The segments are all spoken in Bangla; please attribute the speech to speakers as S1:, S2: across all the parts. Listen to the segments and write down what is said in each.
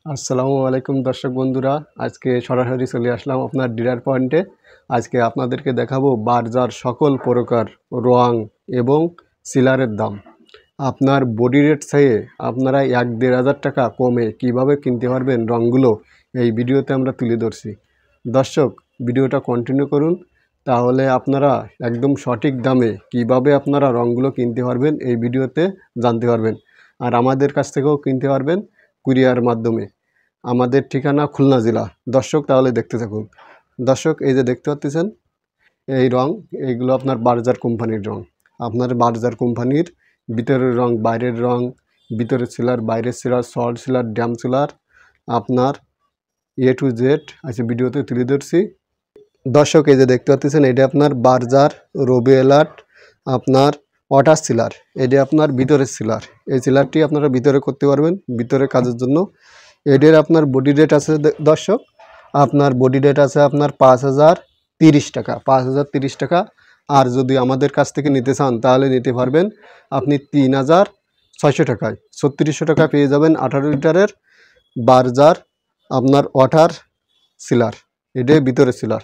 S1: আসসালামু আলাইকুম দর্শক বন্ধুরা, আজকে সরাসরি চলে আসলাম আপনার ডিলার পয়েন্টে। আজকে আপনাদেরকে দেখাবো বার্জার সকল প্রকার রং এবং সিলারের দাম। আপনার বডি রেট চেয়ে আপনারা 1-1.5 হাজার টাকা কমে কিভাবে কিনতে পারবেন রঙগুলো, এই ভিডিওতে আমরা তুলে ধরছি। দর্শক, ভিডিওটা কন্টিনিউ করুন, তাহলে আপনারা একদম সঠিক দামে কিভাবে আপনারা রঙগুলো কিনতে পারবেন এই ভিডিওতে জানতে পারবেন। আর আমাদের কাছ থেকেও কিনতে পারবেন কুরিয়ার মাধ্যমে। আমাদের ঠিকানা খুলনা জেলা। দর্শক, তাহলে দেখতে থাকুন। দর্শক, এই যে দেখতে পাচ্ছেন এই রং, এইগুলো আপনার বার্জার কোম্পানির রং। আপনার বার্জার কোম্পানির ভিতরের রং, বাইরের রং, ভিতরের সিলার, বাইরের সিলার, সল্ট সিলার, ড্যাম সিলার, আপনার A to Z আজকে ভিডিওতে তুলে ধরছি। দর্শক, এই যে দেখতে পাচ্ছেন এটা আপনার বার্জার রবি অ্যালার্ট আপনার ওয়াটার সিলার। এটি আপনার ভিতরের সিলার। এই সিলারটি আপনারা ভিতরে করতে পারবেন ভিতরে কাজের জন্য। এটির আপনার বডি রেট আছে দর্শক, আপনার বডি রেট আছে আপনার 5,030 টাকা, 5,030 টাকা। আর যদি আমাদের কাছ থেকে নিতে চান তাহলে নিতে পারবেন আপনি 3,600 টাকায়। 3600 টাকা পেয়ে যাবেন 18 লিটারের বার্জার আপনার ওয়াটার সিলার। এটাই ভিতরে সিলার।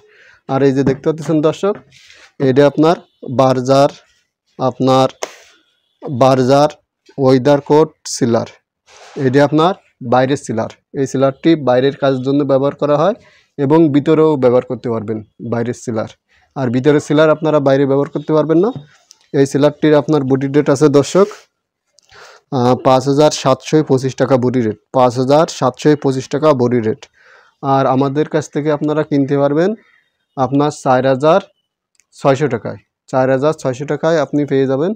S1: আর এই যে দেখতে পাচ্ছেন দর্শক, এটা আপনার বার্জার ওয়েদার কোট সিলার। এটি আপনার বাইরের সিলার। এই সিলারটি বাইরের কাজের জন্য ব্যবহার করা হয় এবং ভিতরেও ব্যবহার করতে পারবেন বাইরের সিলার। আর ভিতরের সিলার আপনারা বাইরে ব্যবহার করতে পারবেন না। এই সিলারটির আপনার বডি রেট আছে দর্শক 5,725 টাকা বডি রেট, 5,725 টাকা বডি রেট। আর আমাদের কাছ থেকে আপনারা কিনতে পারবেন আপনার 4,600 টাকায়। 4,600 টাকায় আপনি পেয়ে যাবেন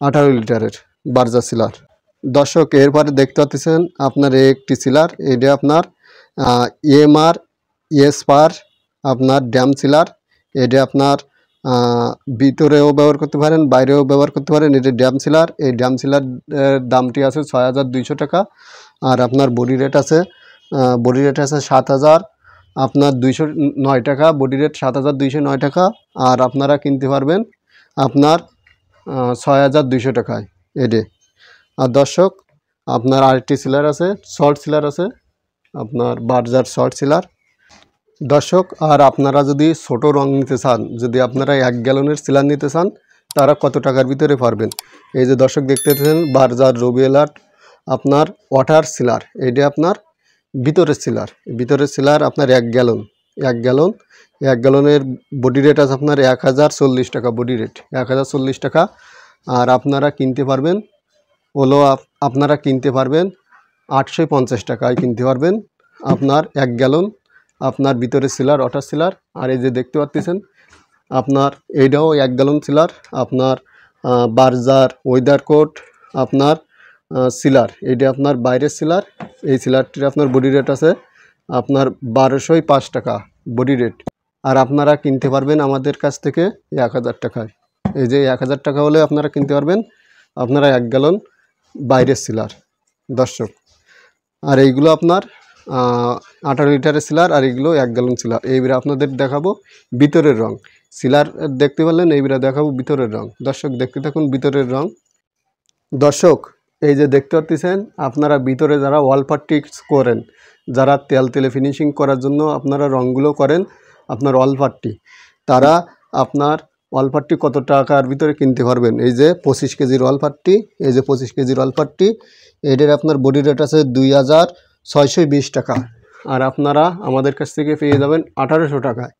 S1: 18 লিটারের বার্জার সিলার। দর্শক, এরপরে দেখতে পাচ্ছেন আপনার একটি সিলার। এটা আপনার EMR এসপার আপনার ড্যাম সিলার। এটা আপনার ভিতরেও ব্যবহার করতে পারেন, বাইরেও ব্যবহার করতে পারেন। এটা ড্যাম সিলার। এই ড্যাম সিলার দামটি আছে 6,200 টাকা। আর আপনার বডি রেট আছে 7,209 টাকা। বডি রেট 7,209 টাকা। আর আপনারা কিনতে পারবেন আপনার 6,200 টাকায় এডে। আর দর্শক, আপনার আরেকটি সিলার আছে, সল্ট সিলার আছে আপনার বার্জার সল্ট সিলার। দর্শক, আর আপনারা যদি ছোটো রং নিতে চান, যদি আপনারা 1 গ্যালনের সিলার নিতে চান, তারা কত টাকার ভিতরে পারবেন? এই যে দর্শক দেখতে পাচ্ছেন বার্জার রবি অ্যালার্ট আপনার ওয়াটার সিলার। এইটা আপনার ভিতরের সিলার আপনার 1 গ্যালনের বডি রেট আছে আপনার 1,040 টাকা বডি রেট, 1,040 টাকা। আর আপনারা কিনতে পারবেন আপনারা কিনতে পারবেন 850 টাকায় কিনতে পারবেন আপনার 1 গ্যালন আপনার ভিতরে সিলার, ওয়াটার সিলার। আর এই যে দেখতে পাচ্ছেন আপনার এইটাও 1 গ্যালন সিলার আপনার বার্জার ওয়েদার কোট আপনার সিলার। এইটা আপনার বাইরের সিলার। এই সিলারটির আপনার বডি রেট আছে আপনার 1,205 টাকা বডি রেট। আর আপনারা কিনতে পারবেন আমাদের কাছ থেকে 1,000 টাকায়। এই যে 1,000 টাকা হলে আপনারা কিনতে পারবেন আপনারা 1 গ্যালন বাইরের সিলার। দর্শক, আর এইগুলো আপনার 18 লিটারের সিলার, আর এইগুলো 1 গ্যালন সিলার। এইবারে আপনাদের দেখাবো ভিতরের রং। সিলার দেখতে পারলেন, এইবারে দেখাবো ভিতরের রং। দর্শক, দেখতে থাকুন ভিতরের রং। দর্শক, এই যে দেখতে পাচ্ছেন আপনারা ভিতরে যারা ওয়ালপাট্টি করেন, যারা তেলে ফিনিশিং করার জন্য আপনারা রঙগুলো করেন আপনার ওয়ালপাট্টি, তারা আপনার ওয়ালপাট্টি কত টাকার ভিতরে কিনতে পারবেন? এই যে 25 কেজির ওয়ালপাট্টি, এই যে 25 কেজির ওয়ালপাট্টি, এটার আপনার বডি রেট আছে 2,620 টাকা। আর আপনারা আমাদের কাছ থেকে পেয়ে যাবেন 1,800 টাকায়।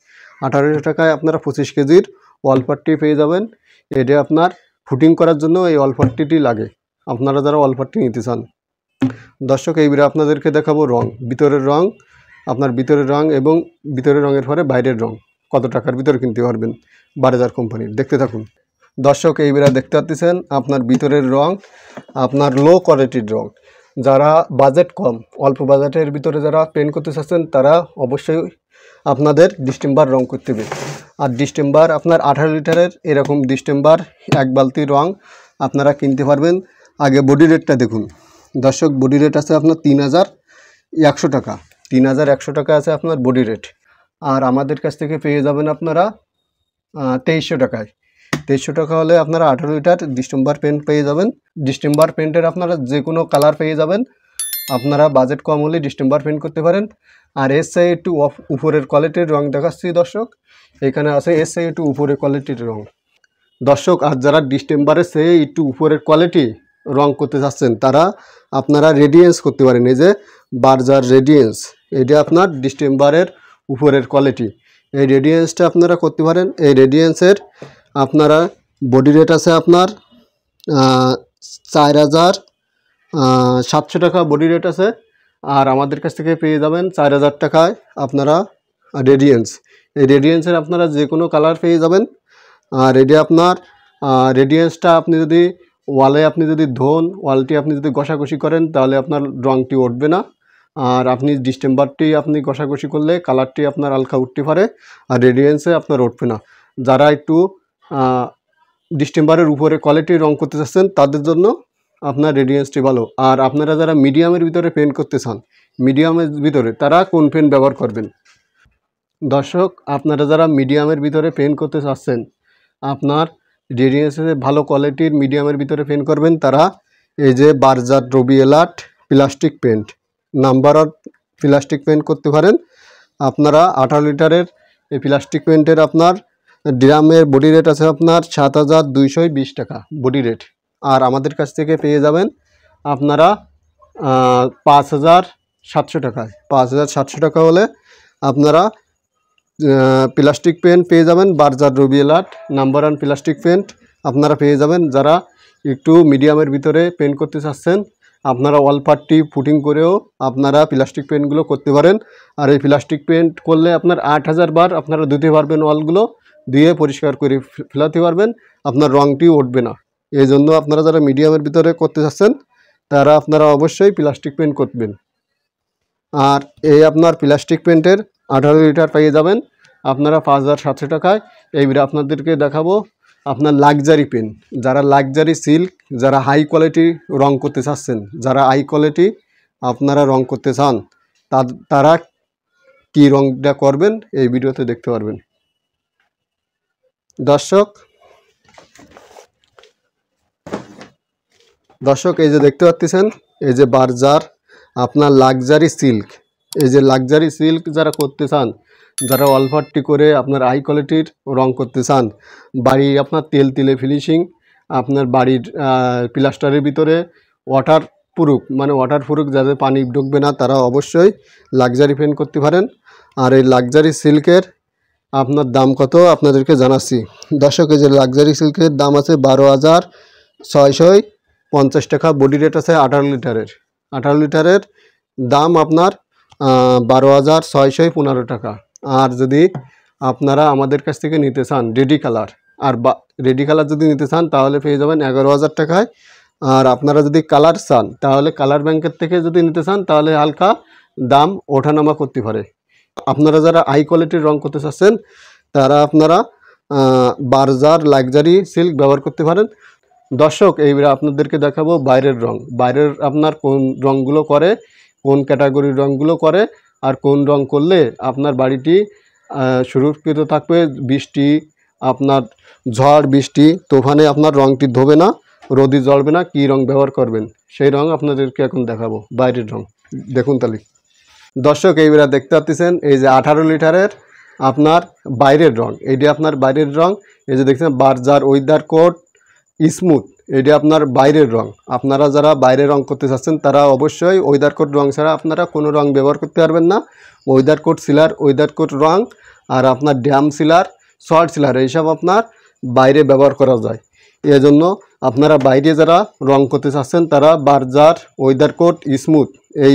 S1: 1,800 টাকায় আপনারা 25 কেজির ওয়ালপাট্টি পেয়ে যাবেন। এটা আপনার ফুটিং করার জন্য এই ওয়ালপাট্টিটি লাগে, আপনারা যারা ওয়ালপাট্টি নিতে চান। দর্শক, এইবারে আপনাদেরকে দেখাবো রং, ভিতরের রং। আপনার ভিতরের রং এবং ভিতরের রঙের পরে বাইরের রং কত টাকার ভিতরে কিনতে পারবেন বার্জার কোম্পানির। দেখতে থাকুন। দর্শক, এইবারে দেখতে পাচ্ছেন আপনার ভিতরের রং আপনার লো কোয়ালিটির রং। যারা বাজেট কম, অল্প বাজেটের ভিতরে যারা পেন্ট করতে চাচ্ছেন, তারা অবশ্যই আপনাদের ডিস্টেম্বার রং করতে হবে। আর ডিস্টেম্বার আপনার 18 লিটারের এরকম ডিস্টেম্বার 1 বালতি রং আপনারা কিনতে পারবেন। আগে বডি রেটটা দেখুন দর্শক, বডি রেট আছে আপনার 3,100 টাকা। 3,100 টাকা আছে আপনার বডি রেট। আর আমাদের কাছ থেকে পেয়ে যাবেন আপনারা 2,300 টাকায়। 2,300 টাকা হলে আপনারা 18 লিটার ডিস্টেম্বার পেন্ট পেয়ে যাবেন। ডিস্টেম্বার পেন্টের আপনারা যে কোনো কালার পেয়ে যাবেন আপনারা বাজেট কম হলে ডিস্টেম্বার পেন্ট করতে পারেন। আর এর চাই একটু উপরের কোয়ালিটির রং দেখাচ্ছি দর্শক, এখানে আছে এর চাই একটু উপরের কোয়ালিটির রং দর্শক। আর যারা ডিস্টেম্বারের চেয়ে একটু উপরের কোয়ালিটি রং করতে চাচ্ছেন তারা আপনারা রেডিয়েন্স করতে পারেন। এই যে বার্জার রেডিয়েন্স, এটা আপনার ডিস্টেম্বারের উপরের কোয়ালিটি, এই রেডিয়েন্সটা আপনারা করতে পারেন। এই রেডিয়েন্সের আপনারা বডি রেট আছে আপনার 4,700 টাকা বডি রেট আছে। আর আমাদের কাছ থেকে পেয়ে যাবেন 4,000 টাকায় আপনারা রেডিয়েন্স। এই রেডিয়েন্সের আপনারা যে কোনো কালার পেয়ে যাবেন। আর এটা আপনার রেডিয়েন্সটা আপনি যদি ওয়ালে আপনি যদি ধোন, ওয়ালটি আপনি যদি ঘষাঘষি করেন তাহলে আপনার রঙটি উঠবে না। আর আপনি ডিস্টেম্বারটি আপনি ঘষাঘষি করলে কালারটি আপনার হালকা উঠতে পারে, আর রেডিয়েন্সে আপনার উঠবে না। যারা একটু ডিস্টেম্বারের উপরে কোয়ালিটির রং করতে চাচ্ছেন তাদের জন্য আপনার রেডিয়েন্সটি ভালো। আর আপনারা যারা মিডিয়ামের ভিতরে পেন্ট করতে চান, মিডিয়ামের ভিতরে তারা কোন পেন ব্যবহার করবেন দর্শক? আপনারা যারা মিডিয়ামের ভিতরে পেন্ট করতে চাচ্ছেন, আপনার রেডিয়েন্সে ভালো কোয়ালিটির মিডিয়ামের ভিতরে পেন্ট করবেন, তারা এই যে বার্জার রবি এলার্ট plastic paint number of plastic paint করতে পারেন। আপনারা 18 লিটারের এই প্লাস্টিক পেন্টের আপনার ড্রামের বডি রেট আছে আপনার 7,220 টাকা বডি রেট। আর আমাদের কাছ থেকে পেয়ে যাবেন আপনারা 5,700 টাকায়। 5,700 টাকা হলে আপনারা প্লাস্টিক পেন্ট পেয়ে যাবেন। বার্জার রবি এলার্ট নাম্বার 1 প্লাস্টিক পেন্ট আপনারা পেয়ে যাবেন। যারা একটু মিডিয়ামের ভিতরে পেন্ট করতে চাচ্ছেন, আপনারা ওয়াল পার্টি ফুটিং করেও আপনারা প্লাস্টিক পেন্টগুলো করতে পারেন। আর এই প্লাস্টিক পেন্ট করলে আপনার 8,000 বার আপনারা ধুতে পারবেন, ওয়ালগুলো দিয়ে পরিষ্কার করে ফেলাতে পারবেন, আপনার রঙটি উঠবে না। এই জন্য আপনারা যারা মিডিয়ামের ভিতরে করতে চাচ্ছেন তারা আপনারা অবশ্যই প্লাস্টিক পেন্ট করবেন। আর এই আপনার প্লাস্টিক পেন্টের 18 লিটার পেয়ে যাবেন আপনারা 5,700 টাকায়। এইবারে আপনাদেরকে দেখাবো আপনার লাক্সারি পেন। যারা লাক্সারি সিল্ক, যারা হাই কোয়ালিটি রং করতে চাচ্ছেন, যারা হাই কোয়ালিটি আপনারা রং করতে চান, তারা কি রংটা করবেন এই ভিডিওতে দেখতে পারবেন দর্শক। এই যে দেখতে পাচ্ছেন এই যে বার্জার আপনার লাক্সারি সিল্ক, এই যে লাক্সারি সিল্ক যারা করতে চান, যারা অল্পারটি করে আপনার হাই কোয়ালিটির রং করতে চান, বাড়ি আপনার তেল তেলে ফিনিশিং, আপনার বাড়ির প্লাস্টারের ভিতরে ওয়াটার প্রুফ, মানে ওয়াটার প্রুফ যাদের পানি ঢুকবে না, তারা অবশ্যই লাক্সারি পেন্ট করতে পারেন। আর এই লাক্সারি সিল্কের আপনার দাম কত আপনাদেরকে জানাচ্ছি দর্শক। এই যে লাক্সারি সিল্কের দাম আছে 12,650 টাকা বডি রেট আছে। 18 লিটারের 18 লিটারের দাম আপনার 12,615 টাকা। আর যদি আপনারা আমাদের কাছ থেকে নিতে চান রেডি কালার, আর রেডি কালার যদি নিতে চান তাহলে পেয়ে যাবেন 11,000 টাকায়। আর আপনারা যদি কালার চান তাহলে কালার ব্যাংকের থেকে যদি নিতে চান তাহলে হালকা দাম ওঠানামা করতে পারে। আপনারা যারা হাই কোয়ালিটির রং করতে চাচ্ছেন তারা আপনারা বার্জার লাক্সারি সিল্ক ব্যবহার করতে পারেন দর্শক। এইবারে আপনাদেরকে দেখাবো বাইরের রং। বাইরের আপনার কোন রঙগুলো করে, কোন ক্যাটাগরির রঙগুলো করে, আর কোন রং করলে আপনার বাড়িটি সুরক্ষিত থাকবে, বৃষ্টি আপনার ঝড় বৃষ্টি তুফানে আপনার রঙটি ধোবে না, রোদি জ্বলবে না, কী রং ব্যবহার করবেন সেই রং আপনাদেরকে এখন দেখাবো। বাইরের রং দেখুন তাহলে দর্শক, এইবারে দেখতে পাচ্ছেন এই যে 18 লিটারের আপনার বাইরের রং, এইটা আপনার বাইরের রং। এই যে দেখছেন বার্জার ওয়েদার কোট স্মুথ, এটা আপনার বাইরের রং। আপনারা যারা বাইরে রং করতে চাচ্ছেন তারা অবশ্যই ওয়েদার কোট রং ছাড়া আপনারা কোনো রং ব্যবহার করতে পারবেন না। ওয়েদার কোট সিলার, ওয়েদার কোট রং আর আপনার ড্যাম সিলার, শর্ট সিলার এইসব আপনার বাইরে ব্যবহার করা যায়। এজন্য আপনারা বাইরে যারা রং করতে চাচ্ছেন তারা বার্জার ওয়েদার কোট স্মুথ এই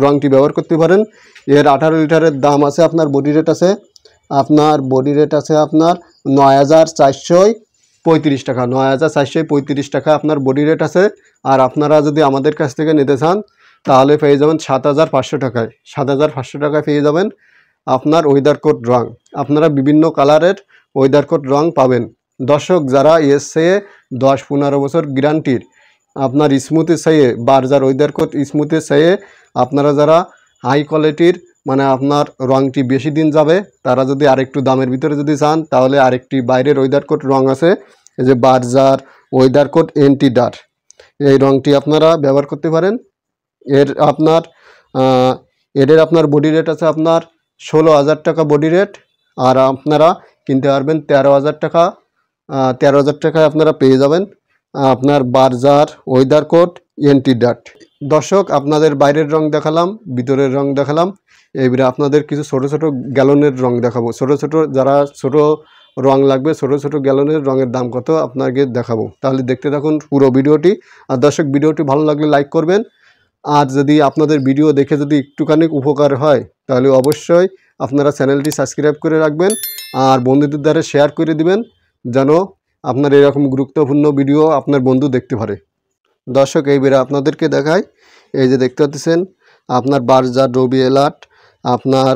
S1: রংটি ব্যবহার করতে পারেন। এর 18 লিটারের দাম আছে আপনার বডি রেট আছে আপনার 9,435 টাকা। 9,435 টাকা আপনার বডি রেট আছে। আর আপনারা যদি আমাদের কাছ থেকে নিতে চান তাহলে পেয়ে যাবেন 7,500 টাকায়। 7,500 টাকায় পেয়ে যাবেন আপনার ওয়েদার কোট রং। আপনারা বিভিন্ন কালারের ওয়েদার কোট রং পাবেন দর্শক। যারা এসে 10-15 বছর গ্যারান্টির আপনার স্মুথের চাইয়ে বার্জার ওয়েদার কোট স্মুথের চাইয়ে আপনারা যারা হাই কোয়ালিটির মানে আপনার রংটি বেশি দিন যাবে, তারা যদি আরেকটু দামের ভিতরে যদি চান তাহলে আরেকটি বাইরের ওয়েদার কোট রং আছে, এই যে বার্জার ওয়েদার কোট এন্টিডার, এই রংটি আপনারা ব্যবহার করতে পারেন। এর আপনার আপনার বডি রেট আছে আপনার 16,000 টাকা বডি রেট, আর আপনারা কিনতে পারবেন 13,000 টাকা। 13,000 টাকায় আপনারা পেয়ে যাবেন আপনার বার্জার, ওয়েদার কোট, এন্টি ডাট। দর্শক, আপনাদের বাইরের রং দেখালাম, ভিতরের রং দেখালাম, এবারে আপনাদের কিছু ছোট ছোট গ্যালনের রং দেখাবো। ছোট ছোট যারা ছোট রং লাগবে, ছোট ছোট গ্যালনের রঙের দাম কত আপনাকে দেখাবো। তাহলে দেখতে থাকুন পুরো ভিডিওটি। আর দর্শক, ভিডিওটি ভালো লাগলে লাইক করবেন, আর যদি আপনাদের ভিডিও দেখে যদি একটুখানি উপকার হয় তাহলে অবশ্যই আপনারা চ্যানেলটি সাবস্ক্রাইব করে রাখবেন আর বন্ধুদের দ্বারা শেয়ার করে দিবেন, যেন আপনার এরকম গুরুত্বপূর্ণ ভিডিও আপনার বন্ধু দেখতে পারে। দর্শক, এইবারে আপনাদেরকে দেখাই, এই যে দেখতে পাচ্ছেন আপনার বার্জার রবি এলার্ট আপনার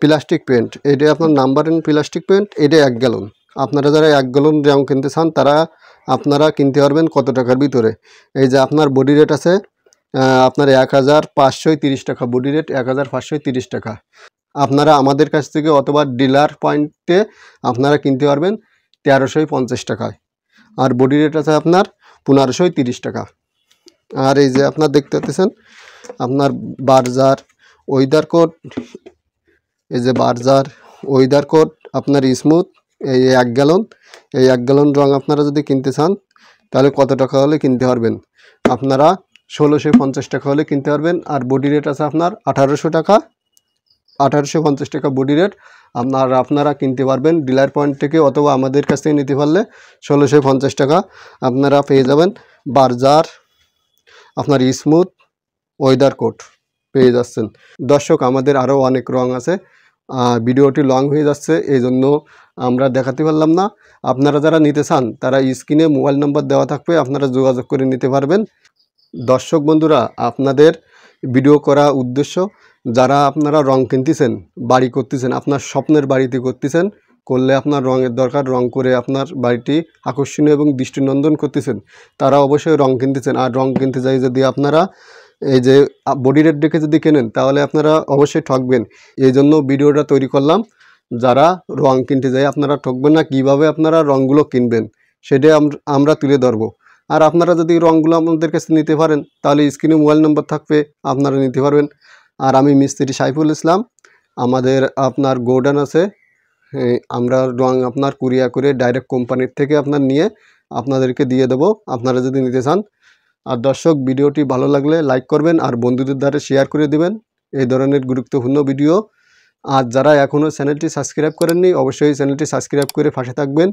S1: প্লাস্টিক পেন্ট। এটা আপনার নাম্বার এন প্লাস্টিক পেন্ট, এটা 1 গ্যালন। আপনারা যারা 1 গ্যালন রং কিনতে চান তারা আপনারা কিনতে পারবেন কত টাকার ভিতরে। এই যে আপনার বডি রেট আছে আপনার 1,530 টাকা বডি রেট, 1,530 টাকা। আপনারা আমাদের কাছ থেকে অথবা ডিলার পয়েন্টে আপনারা কিনতে পারবেন 1,350 টাকায়, আর বডি রেট আছে আপনার 1,530 টাকা। আর এই যে আপনার দেখতে পাচ্ছেন আপনার বার্জার ওয়েদার কোট, এই যে বার্জার ওয়েদার কোট আপনার স্মুথ, এই 1 গ্যালন। এই 1 গ্যালন রং আপনারা যদি কিনতে চান তাহলে কত টাকা হলে কিনতে পারবেন? আপনারা 1,650 টাকা হলে কিনতে পারবেন। আর বডি রেট আছে আপনার 1,800 টাকা, 1,850 টাকা বডি রেট। আপনারা কিনতে পারবেন ডিলার পয়েন্ট থেকে, অথবা আমাদের কাছ থেকে নিতে পারলে 1,650 টাকা আপনারা পেয়ে যাবেন বার্জার আপনার স্মুথ ওয়েদার কোট পেয়ে যাচ্ছেন। দর্শক, আমাদের আরও অনেক রং আছে, ভিডিওটি লং হয়ে যাচ্ছে, এই জন্য আমরা দেখাতে পারলাম না। আপনারা যারা নিতে চান তারা স্ক্রিনে মোবাইল নম্বর দেওয়া থাকবে, আপনারা যোগাযোগ করে নিতে পারবেন। দর্শক বন্ধুরা, আপনাদের ভিডিও করা উদ্দেশ্য, যারা আপনারা রং কিনতেছেন, বাড়ি করতেছেন, আপনার স্বপ্নের বাড়িতে করতেছেন, করলে আপনার রঙের দরকার, রং করে আপনার বাড়িটি আকর্ষণীয় এবং দৃষ্টিনন্দন করতেছেন, তারা অবশ্যই রং কিনতেছেন। আর রং কিনতে যাই যদি আপনারা এই যে বডি রেট দেখে যদি কেনেন তাহলে আপনারা অবশ্যই ঠকবেন। এই জন্য ভিডিওটা তৈরি করলাম, যারা রং কিনতে যায় আপনারা ঠকবেন না, কিভাবে আপনারা রঙগুলো কিনবেন সেটাই আমরা তুলে ধরবো। আর আপনারা যদি রঙগুলো আমাদের কাছে নিতে পারেন তাহলে স্ক্রিনে মোবাইল নম্বর থাকবে, আপনারা নিতে পারবেন। আর আমি মিস্ত্রি সাইফুল ইসলাম, আমাদের আপনার গোডাউন আছে, আমরা রং আপনার কুরিয়ার করে ডাইরেক্ট কোম্পানির থেকে আপনার নিয়ে আপনাদেরকে দিয়ে দেবো, আপনারা যদি নিতে চান। আর দর্শক, ভিডিওটি ভালো লাগলে লাইক করবেন আর বন্ধুদের দ্বারা শেয়ার করে দিবেন এই ধরনের গুরুত্বপূর্ণ ভিডিও। আর যারা এখনও চ্যানেলটি সাবস্ক্রাইব করেননি অবশ্যই চ্যানেলটি সাবস্ক্রাইব করে পাশে থাকবেন।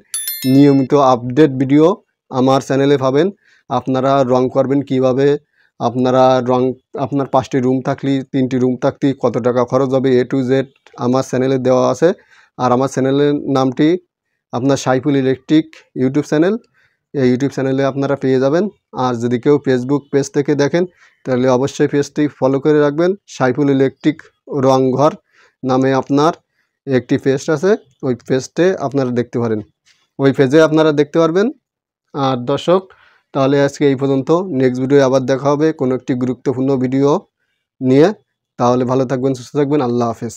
S1: নিয়মিত আপডেট ভিডিও আমার চ্যানেলে পাবেন। আপনারা রং করবেন কিভাবে, আপনারা রং আপনার 5টি রুম থাকলে 3টি রুম থাকতে কত টাকা খরচ হবে, A to Z আমার চ্যানেলে দেওয়া আছে। আর আমার চ্যানেলের নামটি আপনার সাইফুল ইলেকট্রিক ইউটিউব চ্যানেল, এই ইউটিউব চ্যানেলে আপনারা পেয়ে যাবেন। আর যদি কেউ ফেসবুক পেজ থেকে দেখেন তাহলে অবশ্যই পেজটি ফলো করে রাখবেন। সাইফুল ইলেকট্রিক রংঘর নামে আপনার একটি পেজ আছে, ওই পেজটে আপনারা দেখতে পারেন, ওই পেজে আপনারা দেখতে পারবেন। আর দর্শক, তাহলে আজকে এই পর্যন্ত, নেক্সট ভিডিও আবার দেখা হবে কোনো একটি গুরুত্বপূর্ণ ভিডিও নিয়ে। তাহলে ভালো থাকবেন, সুস্থ থাকবেন, আল্লাহ হাফেজ।